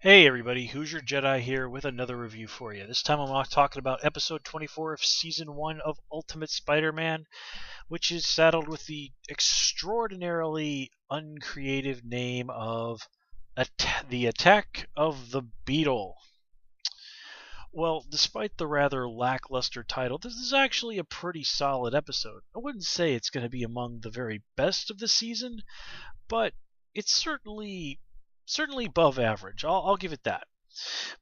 Hey everybody, Who's Your Jedi here with another review for you. This time I'm talking about episode 24 of season 1 of Ultimate Spider-Man, which is saddled with the extraordinarily uncreative name of The Attack of the Beetle. Well, despite the rather lackluster title, this is actually a pretty solid episode. I wouldn't say it's going to be among the very best of the season, but it's certainly above average. I'll give it that.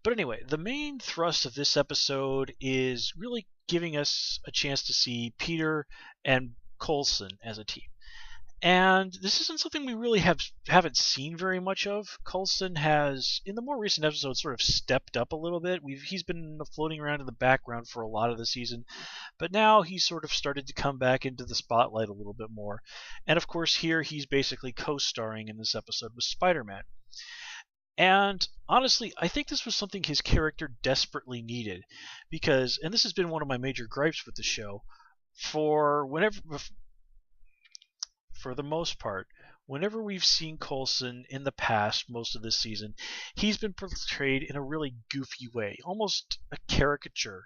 But anyway, the main thrust of this episode is really giving us a chance to see Peter and Coulson as a team. And this isn't something we really haven't seen very much of. Coulson has, in the more recent episodes, sort of stepped up a little bit. He's been floating around in the background for a lot of the season, but now he's sort of started to come back into the spotlight a little bit more. And of course, here he's basically co-starring in this episode with Spider-Man. And honestly, I think this was something his character desperately needed, because, and this has been one of my major gripes with the show, for whenever, for the most part, whenever we've seen Coulson in the past, most of this season, he's been portrayed in a really goofy way, almost a caricature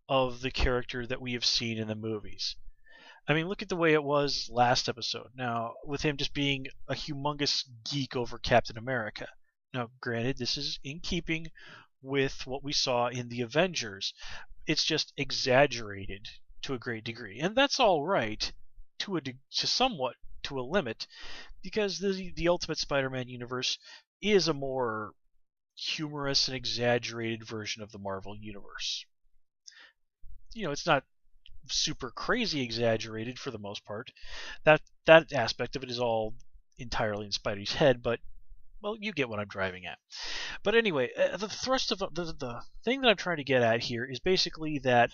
of the character that we have seen in the movies. I mean, look at the way it was last episode. Now, with him just being a humongous geek over Captain America. Now, granted, this is in keeping with what we saw in the Avengers. It's just exaggerated to a great degree, and that's all right to a limit, because the Ultimate Spider-Man universe is a more humorous and exaggerated version of the Marvel universe. It's not super crazy exaggerated for the most part. That aspect of it is all entirely in Spidey's head, but well, you get what I'm driving at. But anyway, the thrust of the thing that I'm trying to get at here is basically that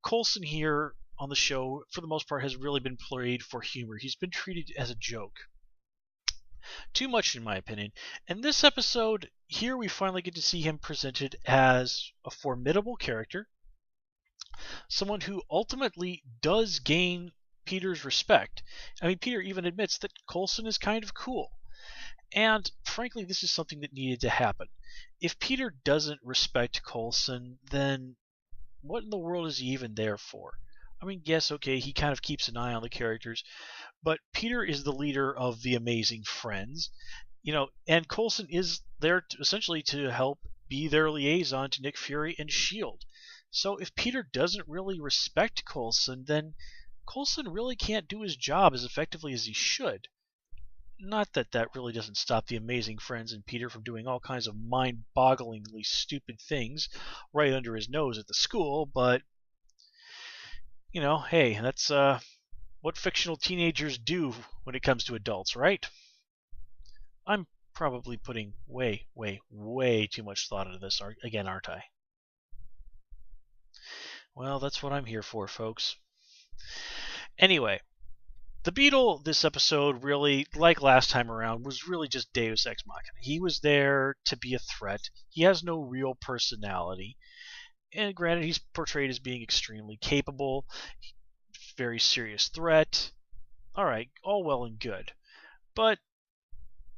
Coulson here on the show, for the most part, has really been played for humor. He's been treated as a joke. Too much, in my opinion. And this episode, here we finally get to see him presented as a formidable character, someone who ultimately does gain Peter's respect. I mean, Peter even admits that Coulson is kind of cool. And frankly, this is something that needed to happen. If Peter doesn't respect Coulson, then what in the world is he even there for? I mean, yes, okay, he kind of keeps an eye on the characters, but Peter is the leader of the Amazing Friends, and Coulson is there essentially to help be their liaison to Nick Fury and S.H.I.E.L.D. So if Peter doesn't really respect Coulson, then Coulson really can't do his job as effectively as he should. Not that that really doesn't stop the Amazing Friends and Peter from doing all kinds of mind-bogglingly stupid things right under his nose at the school, but, hey, that's what fictional teenagers do when it comes to adults, right? I'm probably putting way, way, way too much thought into this again, aren't I? Well, that's what I'm here for, folks. Anyway, the Beetle this episode really, like last time around, was really just Deus Ex Machina. He was there to be a threat. He has no real personality. And granted, he's portrayed as being extremely capable, very serious threat. Alright, all well and good. But,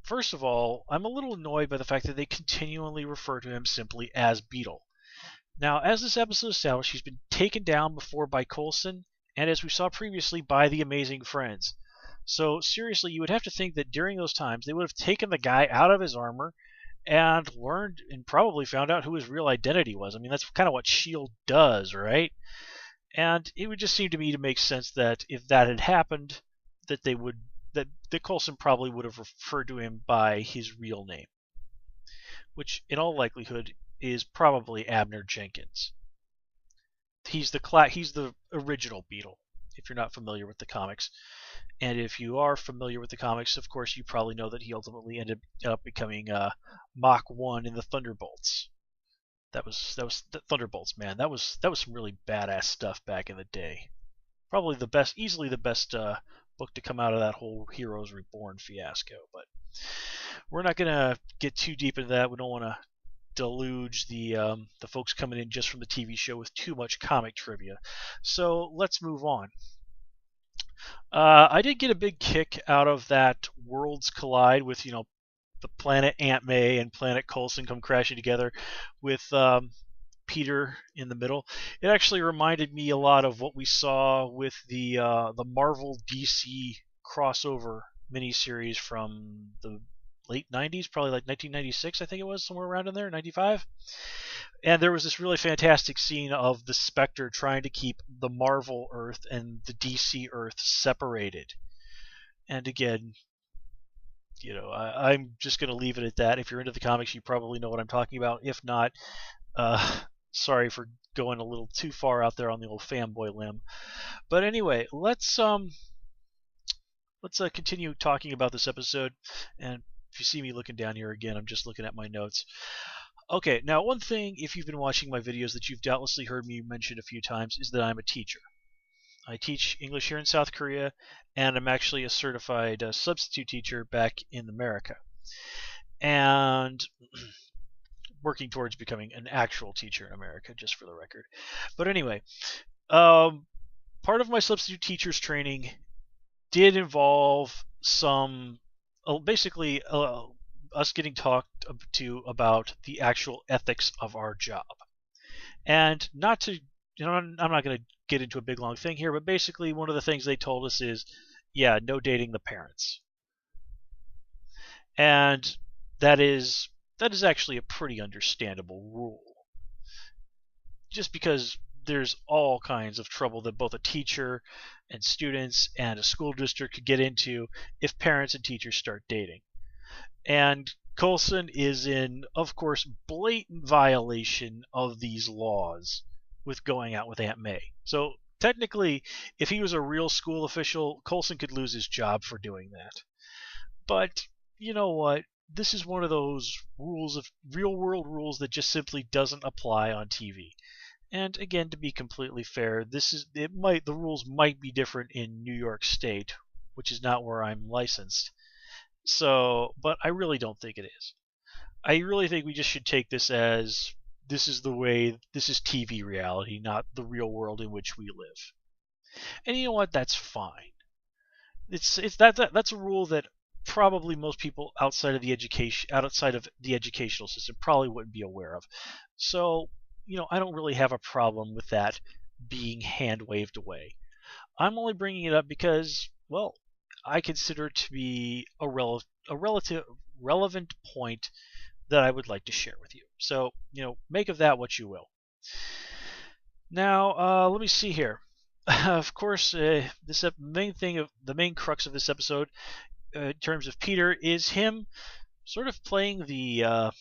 first of all, I'm a little annoyed by the fact that they continually refer to him simply as Beetle. Now, as this episode established, he's been taken down before by Coulson, and as we saw previously, by the Amazing Friends. So, seriously, you would have to think that during those times, they would have taken the guy out of his armor and learned and probably found out who his real identity was. I mean, that's kind of what S.H.I.E.L.D. does, right? And it would just seem to me to make sense that if that had happened, that Coulson probably would have referred to him by his real name, which in all likelihood is probably Abner Jenkins. He's the original Beetle, if you're not familiar with the comics. And if you are familiar with the comics, of course, you probably know that he ultimately ended up becoming Mach 1 in the Thunderbolts. That was the Thunderbolts, man. That was some really badass stuff back in the day. Probably easily the best book to come out of that whole Heroes Reborn fiasco. But we're not gonna get too deep into that. We don't want to deluge the folks coming in just from the TV show with too much comic trivia. So let's move on. I did get a big kick out of that Worlds Collide with the planet Aunt May and planet Coulson come crashing together with Peter in the middle. It actually reminded me a lot of what we saw with the Marvel DC crossover miniseries from the late 90s, probably like 1996, I think it was, somewhere around in there, 95. And there was this really fantastic scene of the Spectre trying to keep the Marvel Earth and the DC Earth separated. And again, I'm just going to leave it at that. If you're into the comics, you probably know what I'm talking about. If not, sorry for going a little too far out there on the old fanboy limb. But anyway, let's continue talking about this episode. And if you see me looking down here again, I'm just looking at my notes. Okay, now one thing, if you've been watching my videos that you've doubtlessly heard me mention a few times, is that I'm a teacher. I teach English here in South Korea, and I'm actually a certified substitute teacher back in America. And working towards becoming an actual teacher in America, just for the record. But anyway, part of my substitute teacher's training did involve some, basically, us getting talked to about the actual ethics of our job. And not to, I'm not going to get into a big long thing here, but basically one of the things they told us is, yeah, no dating the parents. And that is actually a pretty understandable rule. Just because there's all kinds of trouble that both a teacher and students and a school district could get into if parents and teachers start dating. And Coulson is in, of course, blatant violation of these laws with going out with Aunt May. So technically, if he was a real school official, Coulson could lose his job for doing that. But you know what? This is one of those rules of real world rules that just simply doesn't apply on TV. And again, to be completely fair, the rules might be different in New York State, which is not where I'm licensed. So, but I really don't think it is. I really think we just should take this as this is TV reality, not the real world in which we live. And you know what? That's fine. That's a rule that probably most people outside of the educational system probably wouldn't be aware of. So, I don't really have a problem with that being hand waved away. I'm only bringing it up because, well, I consider it to be a relevant point that I would like to share with you. So, make of that what you will. Now, let me see here. Of course, the main crux of this episode, in terms of Peter, is him sort of playing the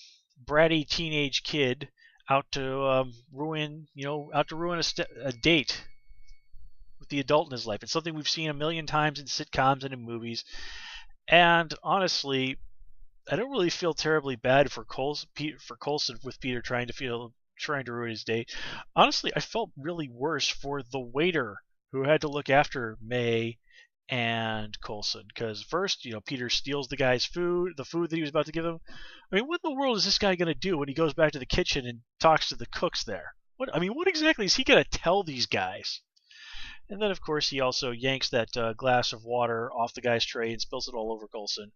bratty teenage kid out to ruin a date with the adult in his life. It's something we've seen a million times in sitcoms and in movies. And honestly, I don't really feel terribly bad for Coulson with Peter trying to ruin his date. Honestly, I felt really worse for the waiter who had to look after May and Coulson, because first, Peter steals the guy's food, the food that he was about to give him. I mean, what in the world is this guy going to do when he goes back to the kitchen and talks to the cooks there? What exactly is he going to tell these guys? And then, of course, he also yanks that glass of water off the guy's tray and spills it all over Coulson,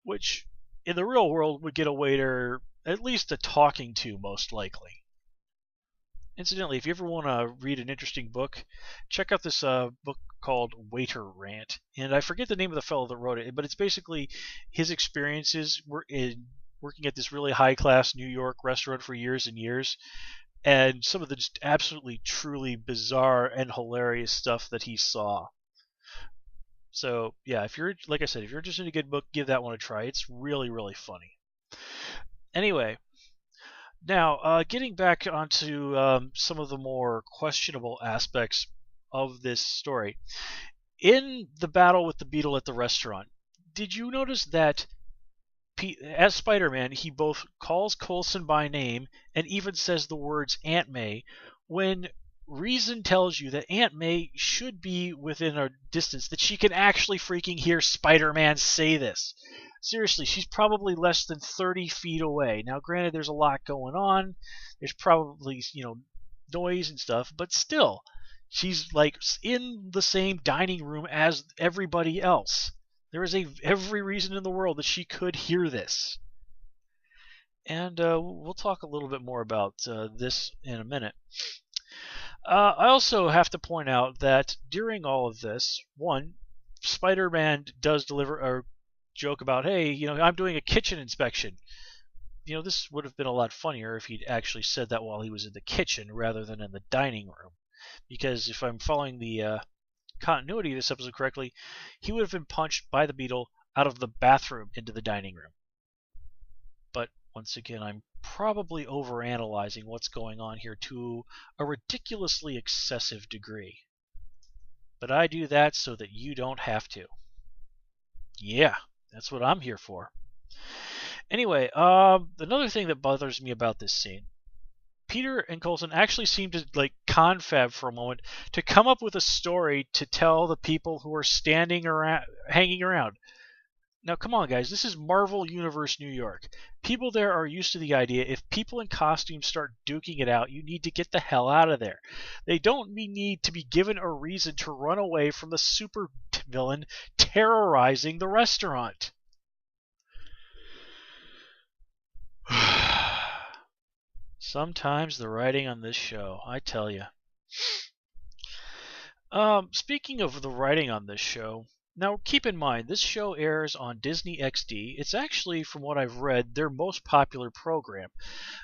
which in the real world would get a waiter at least a talking to, most likely. Incidentally, if you ever want to read an interesting book, check out this book called Waiter Rant. And I forget the name of the fellow that wrote it, but it's basically his experiences in working at this really high-class New York restaurant for years and years, and some of the just absolutely, truly bizarre and hilarious stuff that he saw. So, yeah, if you're interested in a good book, give that one a try. It's really, really funny. Anyway, now, getting back onto some of the more questionable aspects of this story. In the battle with the Beetle at the restaurant, did you notice that as Spider-Man, he both calls Coulson by name and even says the words Aunt May, when reason tells you that Aunt May should be within a distance that she can actually freaking hear Spider-Man say this? Seriously, she's probably less than 30 feet away. Now, granted, there's a lot going on. There's probably, noise and stuff, but still, she's like in the same dining room as everybody else. There is every reason in the world that she could hear this. And we'll talk a little bit more about this in a minute. I also have to point out that during all of this, one, Spider-Man does deliver a joke about, hey, I'm doing a kitchen inspection. This would have been a lot funnier if he'd actually said that while he was in the kitchen rather than in the dining room. Because if I'm following the continuity of this episode correctly, he would have been punched by the Beetle out of the bathroom into the dining room. But once again, I'm probably overanalyzing what's going on here to a ridiculously excessive degree. But I do that so that you don't have to. Yeah, that's what I'm here for. Anyway, another thing that bothers me about this scene, Peter and Coulson actually seem to confab for a moment to come up with a story to tell the people who are hanging around. Now, come on, guys. This is Marvel Universe New York. People there are used to the idea if people in costumes start duking it out, you need to get the hell out of there. They don't need to be given a reason to run away from the super villain terrorizing the restaurant. Sometimes the writing on this show, I tell you. Speaking of the writing on this show, now keep in mind this show airs on Disney XD. It's actually, from what I've read, their most popular program.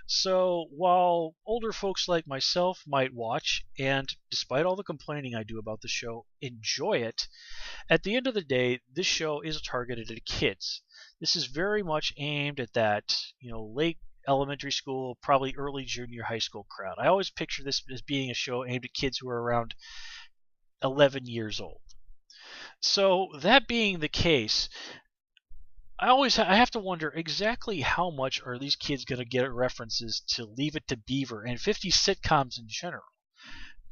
So while older folks like myself might watch, and despite all the complaining I do about the show, enjoy it, at the end of the day, this show is targeted at kids. This is very much aimed at that, late elementary school, probably early junior high school crowd. I always picture this as being a show aimed at kids who are around 11 years old. So that being the case, I have to wonder exactly how much are these kids going to get references to Leave It to Beaver and 50 sitcoms in general.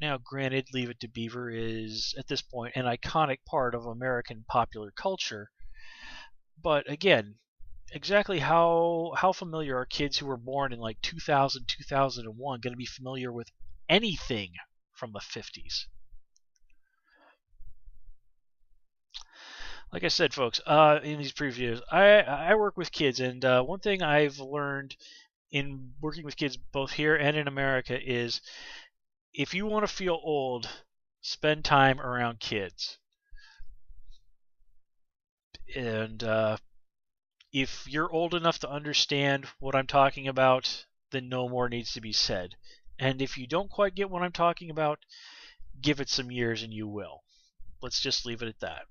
Now, granted, Leave It to Beaver is, at this point, an iconic part of American popular culture. But again, exactly how familiar are kids who were born in 2000, 2001 going to be familiar with anything from the 50s? Like I said, folks, in these previews, I work with kids, and one thing I've learned in working with kids both here and in America is if you want to feel old, spend time around kids. And if you're old enough to understand what I'm talking about, then no more needs to be said. And if you don't quite get what I'm talking about, give it some years and you will. Let's just leave it at that.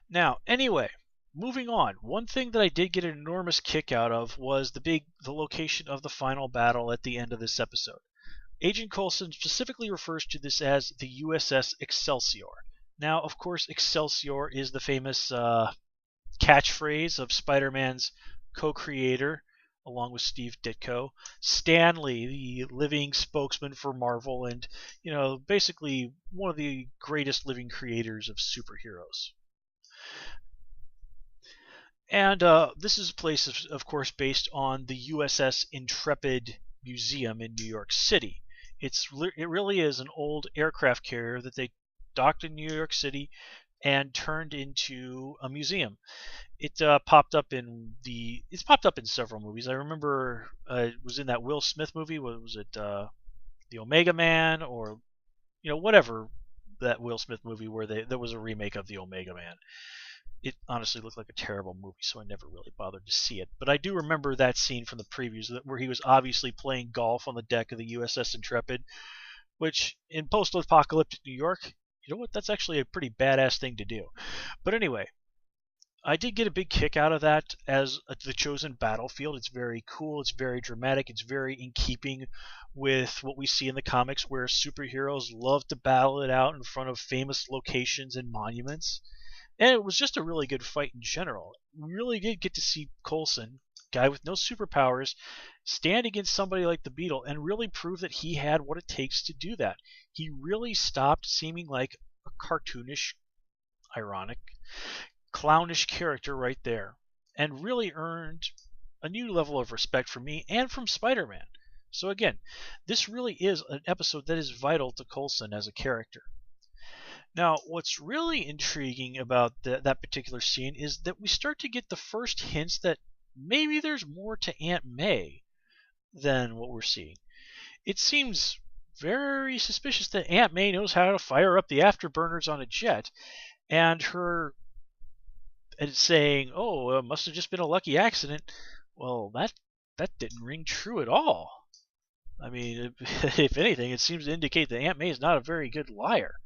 Now, anyway, moving on. One thing that I did get an enormous kick out of was the location of the final battle at the end of this episode. Agent Coulson specifically refers to this as the USS Excelsior. Now, of course, Excelsior is the famous catchphrase of Spider-Man's co-creator, along with Steve Ditko, Stan Lee, the living spokesman for Marvel, and basically one of the greatest living creators of superheroes. And this is a place, of course, based on the USS Intrepid Museum in New York City. It really is an old aircraft carrier that they docked in New York City and turned into a museum. It's popped up in several movies. I remember it was in that Will Smith movie. What was it? The Omega Man, or whatever that Will Smith movie where there was a remake of the Omega Man. It honestly looked like a terrible movie, so I never really bothered to see it. But I do remember that scene from the previews where he was obviously playing golf on the deck of the USS Intrepid, which in post-apocalyptic New York, you know what? That's actually a pretty badass thing to do. But anyway, I did get a big kick out of that as the chosen battlefield. It's very cool. It's very dramatic. It's very in keeping with what we see in the comics, where superheroes love to battle it out in front of famous locations and monuments. And it was just a really good fight in general. We really did get to see Coulson, guy with no superpowers, stand against somebody like the Beetle and really prove that he had what it takes to do that. He really stopped seeming like a cartoonish, ironic, clownish character right there, and really earned a new level of respect from me and from Spider-Man. So again, this really is an episode that is vital to Coulson as a character. Now, what's really intriguing about that particular scene is that we start to get the first hints that maybe there's more to Aunt May than what we're seeing. It seems very suspicious that Aunt May knows how to fire up the afterburners on a jet, and her saying, "Oh, it must have just been a lucky accident." Well, that didn't ring true at all. I mean, if anything, it seems to indicate that Aunt May is not a very good liar.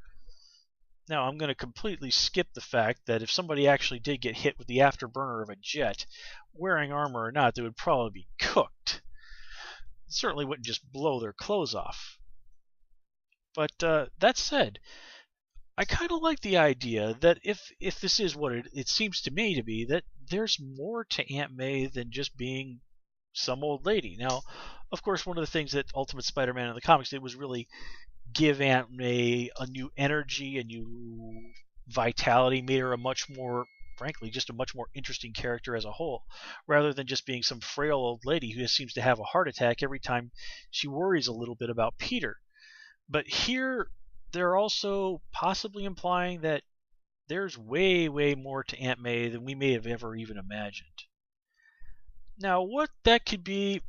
Now, I'm going to completely skip the fact that if somebody actually did get hit with the afterburner of a jet, wearing armor or not, they would probably be cooked. It certainly wouldn't just blow their clothes off. But that said, I kind of like the idea that if this is what it seems to me to be, that there's more to Aunt May than just being some old lady. Now, of course, one of the things that Ultimate Spider-Man in the comics did was really give Aunt May a new energy, a new vitality, made her a much more, frankly, just a much more interesting character as a whole, rather than just being some frail old lady who seems to have a heart attack every time she worries a little bit about Peter. But here, they're also possibly implying that there's way, way more to Aunt May than we may have ever even imagined. Now, what that could be,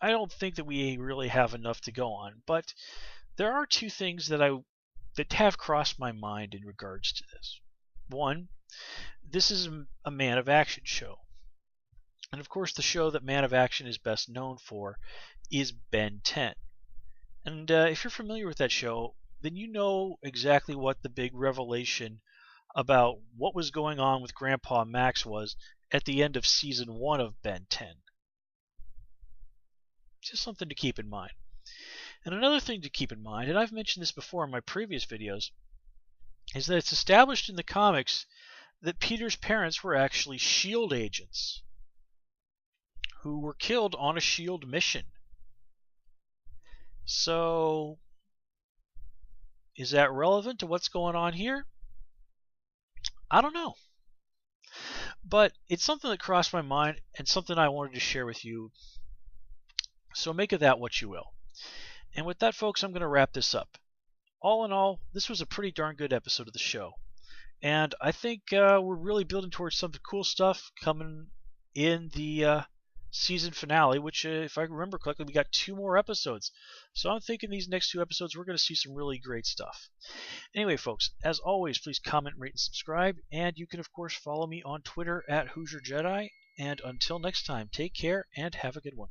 I don't think that we really have enough to go on, but there are two things that have crossed my mind in regards to this. One, this is a Man of Action show. And of course, the show that Man of Action is best known for is Ben 10. And if you're familiar with that show, then you know exactly what the big revelation about what was going on with Grandpa Max was at the end of season 1 of Ben 10. Just something to keep in mind. And another thing to keep in mind, and I've mentioned this before in my previous videos, is that it's established in the comics that Peter's parents were actually S.H.I.E.L.D. agents who were killed on a S.H.I.E.L.D. mission. So, is that relevant to what's going on here? I don't know. But it's something that crossed my mind and something I wanted to share with you. So make of that what you will. And with that, folks, I'm going to wrap this up. All in all, this was a pretty darn good episode of the show. And I think we're really building towards some cool stuff coming in the season finale, which, if I remember correctly, we got 2 more episodes. So I'm thinking these next 2 episodes, we're going to see some really great stuff. Anyway, folks, as always, please comment, rate, and subscribe. And you can, of course, follow me on Twitter at HoosierJedi. And until next time, take care and have a good one.